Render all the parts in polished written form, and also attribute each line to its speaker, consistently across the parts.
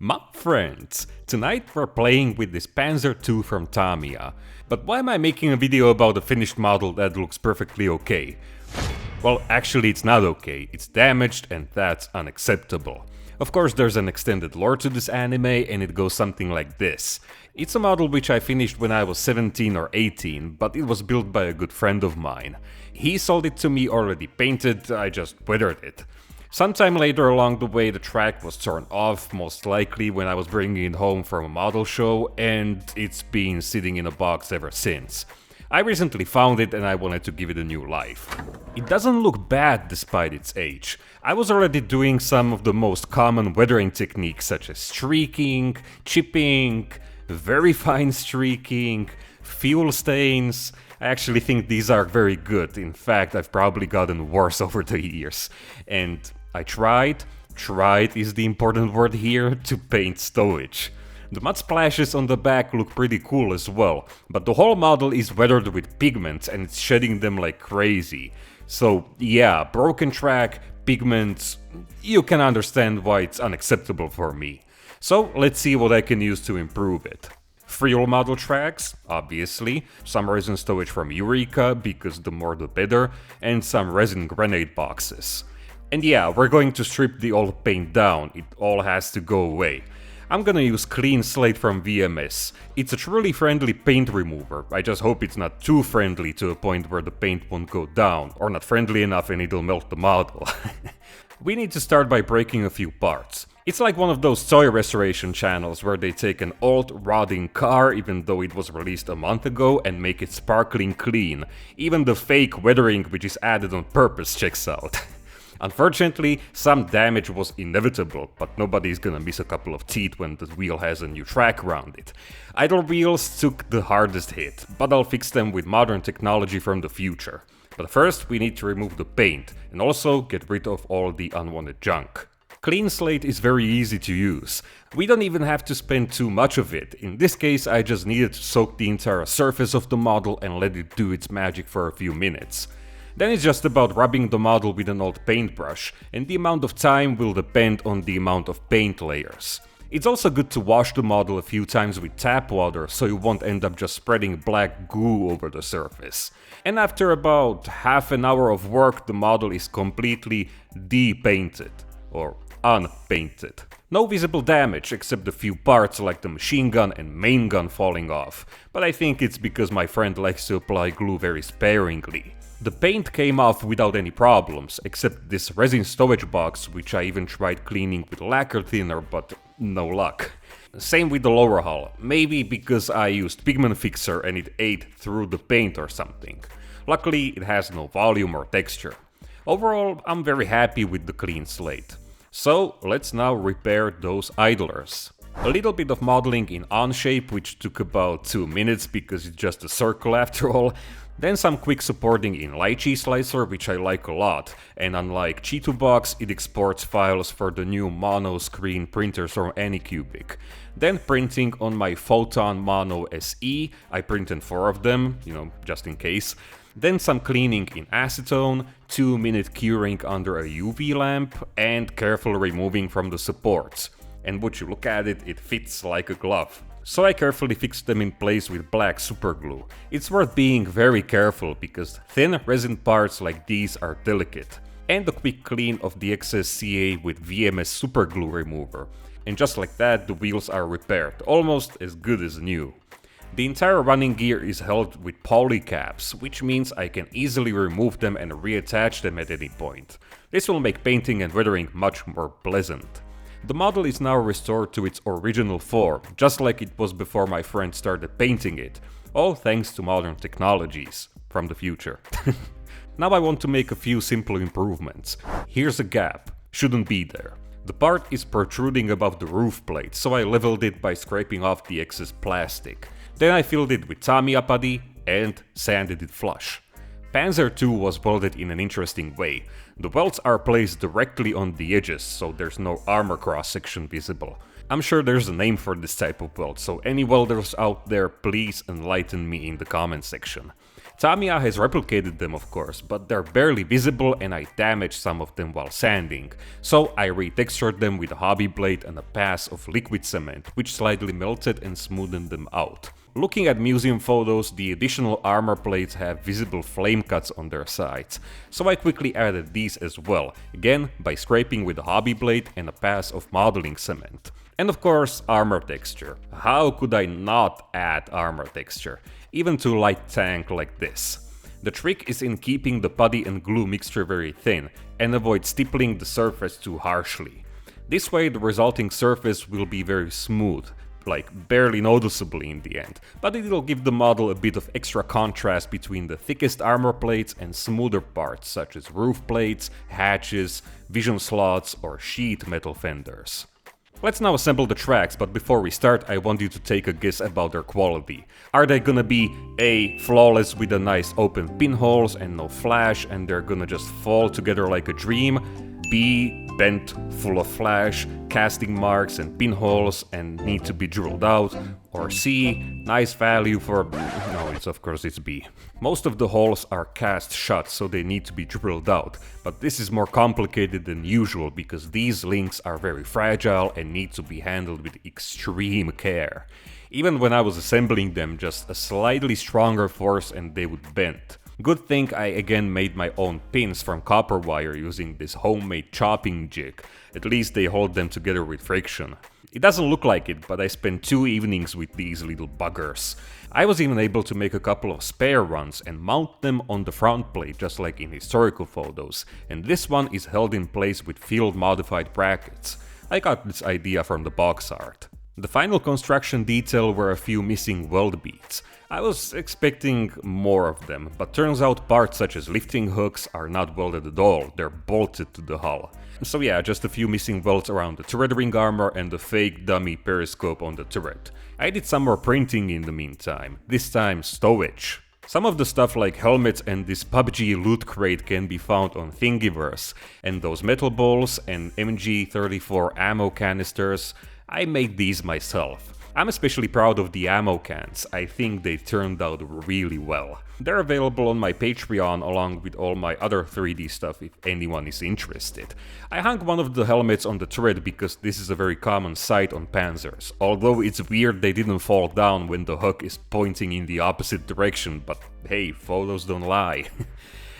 Speaker 1: My friends, tonight we're playing with this Panzer II from Tamiya. But why am I making a video about a finished model that looks perfectly okay? Well, actually it's not okay, it's damaged and that's unacceptable. Of course there's an extended lore to this anime and it goes something like this. It's a model which I finished when I was 17 or 18, but it was built by a good friend of mine. He sold it to me already painted, I just weathered it. Sometime later along the way the track was torn off, most likely when I was bringing it home from a model show, and it's been sitting in a box ever since. I recently found it and I wanted to give it a new life. It doesn't look bad despite its age. I was already doing some of the most common weathering techniques such as streaking, chipping, very fine streaking, fuel stains. I actually think these are very good. In fact, I've probably gotten worse over the years. And I tried is the important word here, to paint stowage. The mud splashes on the back look pretty cool as well, but the whole model is weathered with pigments and it's shedding them like crazy. So yeah, broken track, pigments, you can understand why it's unacceptable for me. So let's see what I can use to improve it. Frill model tracks, obviously, some resin stowage from Eureka, because the more the better, and some resin grenade boxes. And yeah, we're going to strip the old paint down, it all has to go away. I'm gonna use Clean Slate from VMS. It's a truly friendly paint remover, I just hope it's not too friendly to a point where the paint won't go down, or not friendly enough and it'll melt the model. We need to start by breaking a few parts. It's like one of those toy restoration channels where they take an old rotting car even though it was released a month ago and make it sparkling clean. Even the fake weathering which is added on purpose checks out. Unfortunately, some damage was inevitable, but nobody's gonna miss a couple of teeth when the wheel has a new track around it. Idle wheels took the hardest hit, but I'll fix them with modern technology from the future. But first we need to remove the paint, and also get rid of all the unwanted junk. Clean Slate is very easy to use. We don't even have to spend too much of it. In this case I just needed to soak the entire surface of the model and let it do its magic for a few minutes. Then it's just about rubbing the model with an old paintbrush, and the amount of time will depend on the amount of paint layers. It's also good to wash the model a few times with tap water so you won't end up just spreading black goo over the surface. And after about half an hour of work the model is completely depainted, or unpainted. No visible damage except a few parts like the machine gun and main gun falling off, but I think it's because my friend likes to apply glue very sparingly. The paint came off without any problems, except this resin stowage box, which I even tried cleaning with lacquer thinner, but no luck. Same with the lower hull, maybe because I used pigment fixer and it ate through the paint or something. Luckily it has no volume or texture. Overall, I'm very happy with the Clean Slate. So let's now repair those idlers. A little bit of modeling in Onshape, which took about 2 minutes because it's just a circle after all. Then some quick supporting in Lychee Slicer, which I like a lot, and unlike Cheeto it exports files for the new mono screen printers from Anycubic. Then printing on my Photon Mono SE, I printed 4 of them, just in case. Then some cleaning in acetone, 2-minute curing under a UV lamp, and careful removing from the supports. And would you look at it, it fits like a glove. So I carefully fixed them in place with black superglue. It's worth being very careful because thin resin parts like these are delicate. And a quick clean of the excess CA with VMS superglue remover. And just like that the wheels are repaired, almost as good as new. The entire running gear is held with poly caps, which means I can easily remove them and reattach them at any point. This will make painting and weathering much more pleasant. The model is now restored to its original form, just like it was before my friend started painting it, all thanks to modern technologies from the future. Now I want to make a few simple improvements. Here's a gap, shouldn't be there. The part is protruding above the roof plate, so I leveled it by scraping off the excess plastic. Then I filled it with Tamiya putty and sanded it flush. Panzer II was welded in an interesting way. The welds are placed directly on the edges, so there's no armor cross-section visible. I'm sure there's a name for this type of weld, so any welders out there please enlighten me in the comment section. Tamiya has replicated them of course, but they're barely visible and I damaged some of them while sanding, so I retextured them with a hobby blade and a pass of liquid cement, which slightly melted and smoothened them out. Looking at museum photos, the additional armor plates have visible flame cuts on their sides, so I quickly added these as well, again by scraping with a hobby blade and a pass of modeling cement. And of course, armor texture. How could I not add armor texture, even to a light tank like this? The trick is in keeping the putty and glue mixture very thin and avoid stippling the surface too harshly. This way the resulting surface will be very smooth, like barely noticeably in the end, but it'll give the model a bit of extra contrast between the thickest armor plates and smoother parts such as roof plates, hatches, vision slots or sheet metal fenders. Let's now assemble the tracks, but before we start I want you to take a guess about their quality. Are they gonna be A, flawless with a nice open pinholes and no flash and they're gonna just fall together like a dream? B, bent, full of flash, casting marks and pinholes and need to be drilled out? Or C, nice value for... no, it's B. Most of the holes are cast shut, so they need to be drilled out, but this is more complicated than usual because these links are very fragile and need to be handled with extreme care. Even when I was assembling them, just a slightly stronger force and they would bend. Good thing I again made my own pins from copper wire using this homemade chopping jig, at least they hold them together with friction. It doesn't look like it, but I spent 2 evenings with these little buggers. I was even able to make a couple of spare runs and mount them on the front plate just like in historical photos, and this one is held in place with field modified brackets. I got this idea from the box art. The final construction detail were a few missing weld beads. I was expecting more of them, but turns out parts such as lifting hooks are not welded at all, they're bolted to the hull. So yeah, just a few missing welds around the turret ring armor and the fake dummy periscope on the turret. I did some more printing in the meantime, this time stowage. Some of the stuff like helmets and this PUBG loot crate can be found on Thingiverse, and those metal balls and MG34 ammo canisters, I made these myself. I'm especially proud of the ammo cans, I think they turned out really well. They're available on my Patreon along with all my other 3D stuff if anyone is interested. I hung one of the helmets on the turret because this is a very common sight on Panzers, although it's weird they didn't fall down when the hook is pointing in the opposite direction, but hey, photos don't lie.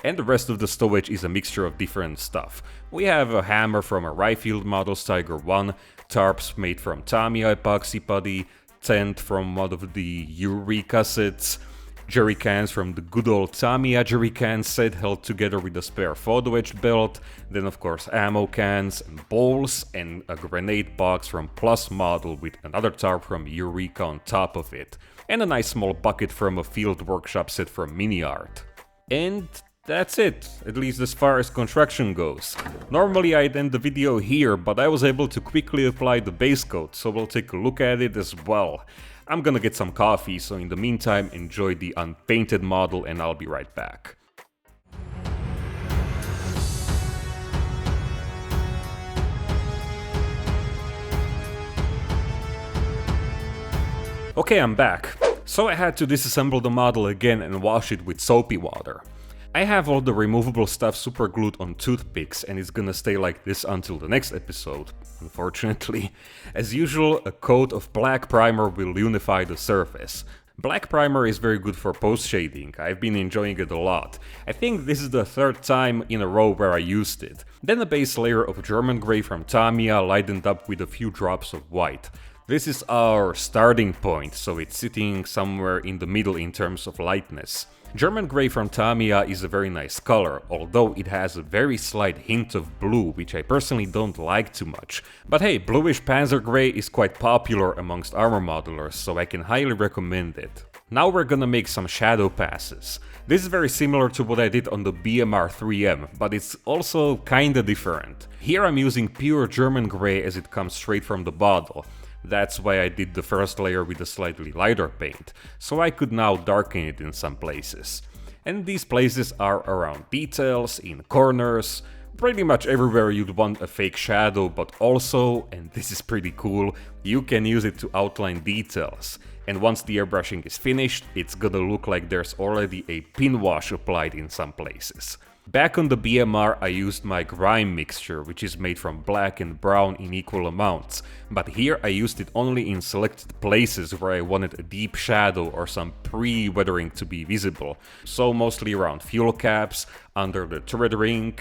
Speaker 1: And the rest of the stowage is a mixture of different stuff. We have a hammer from a Ryefield Models Tiger 1, tarps made from Tamiya epoxy putty, tent from one of the Eureka sets, jerry cans from the good old Tamiya jerry can set held together with a spare photo etch belt, then of course ammo cans and bowls, and a grenade box from Plus Model with another tarp from Eureka on top of it, and a nice small bucket from a field workshop set from Mini Art. And that's it, at least as far as construction goes. Normally I'd end the video here, but I was able to quickly apply the base coat, so we'll take a look at it as well. I'm gonna get some coffee, so in the meantime enjoy the unpainted model and I'll be right back. Okay, I'm back. So I had to disassemble the model again and wash it with soapy water. I have all the removable stuff super glued on toothpicks and it's gonna stay like this until the next episode, unfortunately. As usual, a coat of black primer will unify the surface. Black primer is very good for post shading, I've been enjoying it a lot. I think this is the 3rd time in a row where I used it. Then a base layer of German grey from Tamiya lightened up with a few drops of white. This is our starting point, so it's sitting somewhere in the middle in terms of lightness. German grey from Tamiya is a very nice color, although it has a very slight hint of blue, which I personally don't like too much. But hey, bluish Panzer grey is quite popular amongst armor modelers, so I can highly recommend it. Now we're gonna make some shadow passes. This is very similar to what I did on the BMR 3M, but it's also kinda different. Here I'm using pure German grey as it comes straight from the bottle. That's why I did the first layer with a slightly lighter paint, so I could now darken it in some places. And these places are around details, in corners, pretty much everywhere you'd want a fake shadow, but also, and this is pretty cool, you can use it to outline details. And once the airbrushing is finished, it's gonna look like there's already a pin wash applied in some places. Back on the BMR I used my grime mixture, which is made from black and brown in equal amounts, but here I used it only in selected places where I wanted a deep shadow or some pre-weathering to be visible, so mostly around fuel caps, under the turret ring,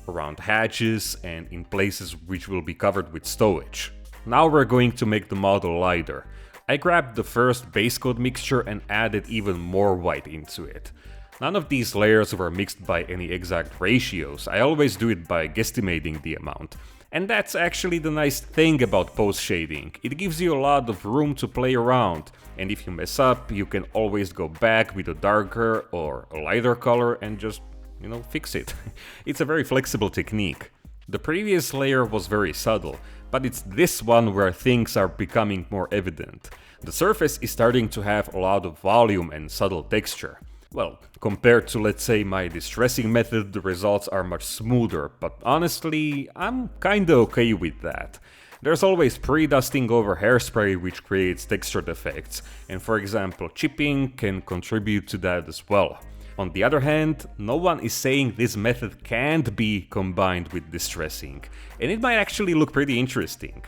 Speaker 1: around hatches, and in places which will be covered with stowage. Now we're going to make the model lighter. I grabbed the first base coat mixture and added even more white into it. None of these layers were mixed by any exact ratios, I always do it by guesstimating the amount. And that's actually the nice thing about post shading, it gives you a lot of room to play around, and if you mess up, you can always go back with a darker or a lighter color and just, fix it. It's a very flexible technique. The previous layer was very subtle, but it's this one where things are becoming more evident. The surface is starting to have a lot of volume and subtle texture. Well, compared to, let's say, my distressing method, the results are much smoother, but honestly, I'm kinda okay with that. There's always pre-dusting over hairspray which creates textured effects, and for example, chipping can contribute to that as well. On the other hand, no one is saying this method can't be combined with distressing, and it might actually look pretty interesting.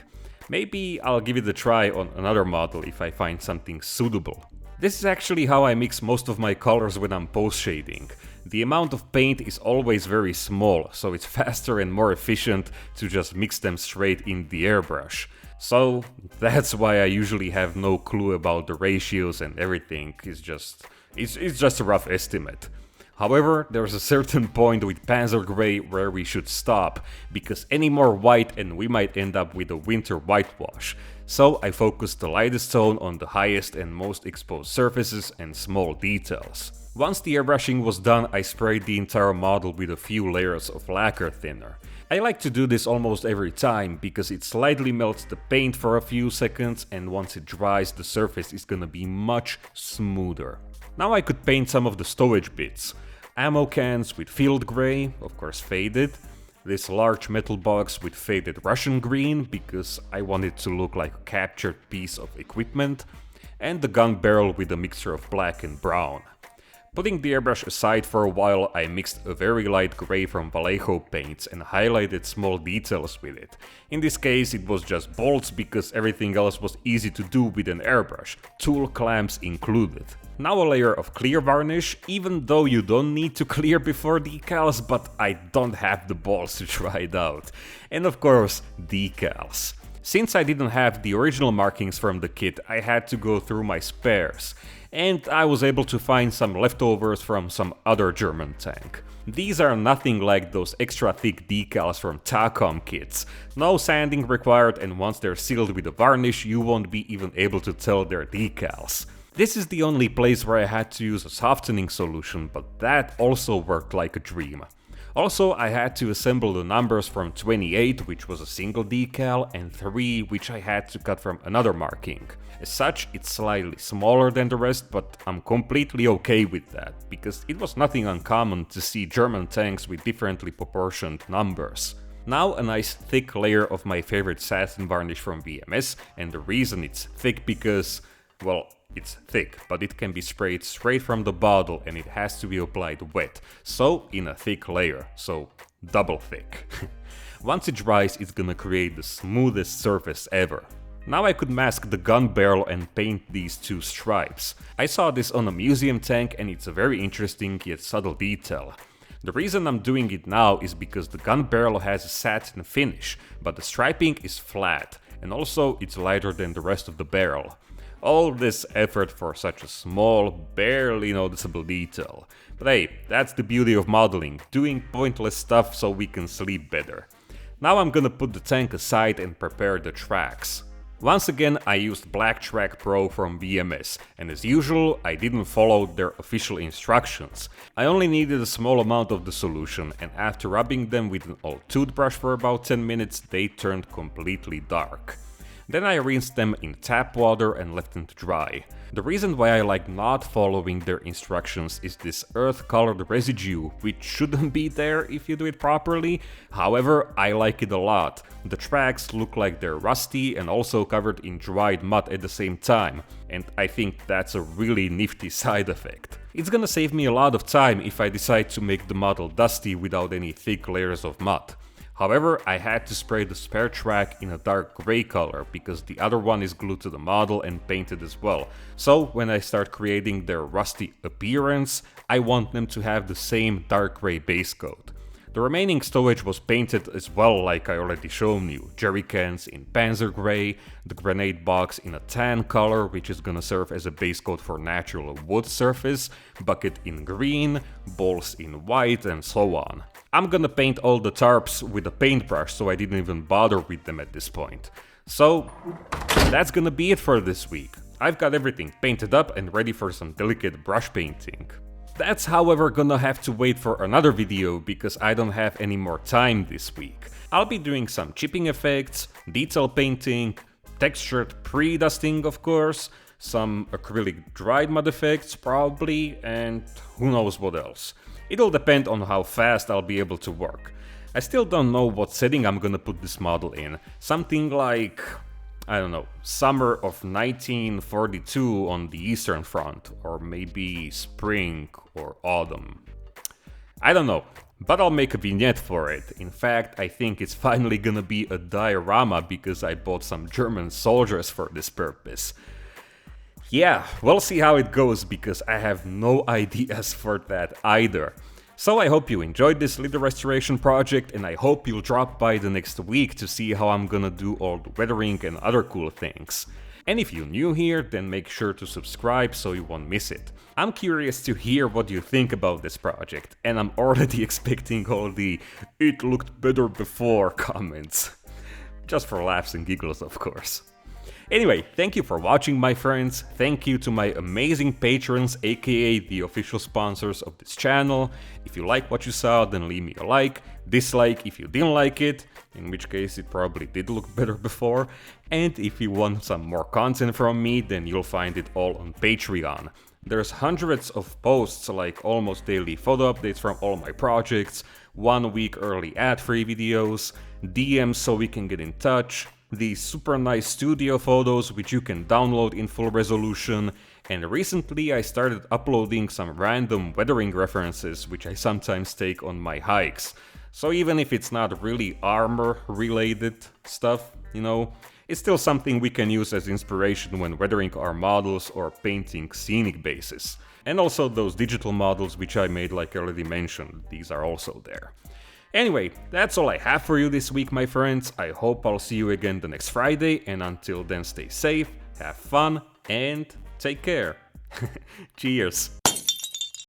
Speaker 1: Maybe I'll give it a try on another model if I find something suitable. This is actually how I mix most of my colors when I'm post-shading. The amount of paint is always very small, so it's faster and more efficient to just mix them straight in the airbrush. So that's why I usually have no clue about the ratios and everything, it's just a rough estimate. However, there's a certain point with Panzer Grey where we should stop, because any more white and we might end up with a winter whitewash. So I focused the lightest tone on the highest and most exposed surfaces and small details. Once the airbrushing was done, I sprayed the entire model with a few layers of lacquer thinner. I like to do this almost every time, because it slightly melts the paint for a few seconds, and once it dries the surface is gonna be much smoother. Now I could paint some of the stowage bits. Ammo cans with field grey, of course faded. This large metal box with faded Russian green, because I want it to look like a captured piece of equipment. And the gun barrel with a mixture of black and brown. Putting the airbrush aside for a while, I mixed a very light grey from Vallejo paints and highlighted small details with it. In this case it was just bolts, because everything else was easy to do with an airbrush, tool clamps included. Now a layer of clear varnish, even though you don't need to clear before decals, but I don't have the balls to try it out. And of course, decals. Since I didn't have the original markings from the kit, I had to go through my spares. And I was able to find some leftovers from some other German tank. These are nothing like those extra thick decals from Tacom kits. No sanding required, and once they're sealed with a varnish, you won't be even able to tell they're decals. This is the only place where I had to use a softening solution, but that also worked like a dream. Also, I had to assemble the numbers from 28, which was a single decal, and 3, which I had to cut from another marking. As such, it's slightly smaller than the rest, but I'm completely okay with that, because it was nothing uncommon to see German tanks with differently proportioned numbers. Now a nice thick layer of my favorite satin varnish from VMS, and the reason it's thick because, well, it's thick, but it can be sprayed straight from the bottle and it has to be applied wet, so in a thick layer, so double thick. Once it dries, it's gonna create the smoothest surface ever. Now I could mask the gun barrel and paint these two stripes. I saw this on a museum tank and it's a very interesting yet subtle detail. The reason I'm doing it now is because the gun barrel has a satin finish, but the striping is flat, and also it's lighter than the rest of the barrel. All this effort for such a small, barely noticeable detail. But hey, that's the beauty of modeling, doing pointless stuff so we can sleep better. Now I'm gonna put the tank aside and prepare the tracks. Once again, I used Black Track Pro from VMS, and as usual, I didn't follow their official instructions. I only needed a small amount of the solution, and after rubbing them with an old toothbrush for about 10 minutes, they turned completely dark. Then I rinsed them in tap water and left them to dry. The reason why I like not following their instructions is this earth-colored residue, which shouldn't be there if you do it properly. However, I like it a lot. The tracks look like they're rusty and also covered in dried mud at the same time, and I think that's a really nifty side effect. It's gonna save me a lot of time if I decide to make the model dusty without any thick layers of mud. However, I had to spray the spare track in a dark grey color because the other one is glued to the model and painted as well. So when I start creating their rusty appearance, I want them to have the same dark grey base coat. The remaining stowage was painted as well, like I already shown you. Jerry cans in Panzer grey, the grenade box in a tan color, which is gonna serve as a base coat for natural wood surface, bucket in green, balls in white, and so on. I'm gonna paint all the tarps with a paintbrush, so I didn't even bother with them at this point. So that's gonna be it for this week. I've got everything painted up and ready for some delicate brush painting. That's however gonna have to wait for another video because I don't have any more time this week. I'll be doing some chipping effects, detail painting, textured pre-dusting of course, some acrylic dried mud effects probably, and who knows what else. It'll depend on how fast I'll be able to work. I still don't know what setting I'm gonna put this model in. Something like, I don't know, summer of 1942 on the Eastern Front, or maybe spring or autumn. I don't know, but I'll make a vignette for it. In fact, I think it's finally gonna be a diorama because I bought some German soldiers for this purpose. Yeah, we'll see how it goes because I have no ideas for that either. So I hope you enjoyed this little restoration project and I hope you'll drop by the next week to see how I'm gonna do all the weathering and other cool things. And if you're new here, then make sure to subscribe so you won't miss it. I'm curious to hear what you think about this project, and I'm already expecting all the "it looked better before" comments. Just for laughs and giggles, of course. Anyway, thank you for watching my friends, thank you to my amazing patrons aka the official sponsors of this channel. If you like what you saw, then leave me a like, dislike if you didn't like it, in which case it probably did look better before, and if you want some more content from me, then you'll find it all on Patreon. There's hundreds of posts like almost daily photo updates from all my projects, 1 week early ad-free videos, DMs so we can get in touch, these super nice studio photos which you can download in full resolution, and recently I started uploading some random weathering references which I sometimes take on my hikes. So even if it's not really armor related stuff, you know, it's still something we can use as inspiration when weathering our models or painting scenic bases. And also those digital models which I made like I already mentioned, these are also there. Anyway, that's all I have for you this week, my friends. I hope I'll see you again the next Friday, and until then stay safe, have fun, and take care. Cheers!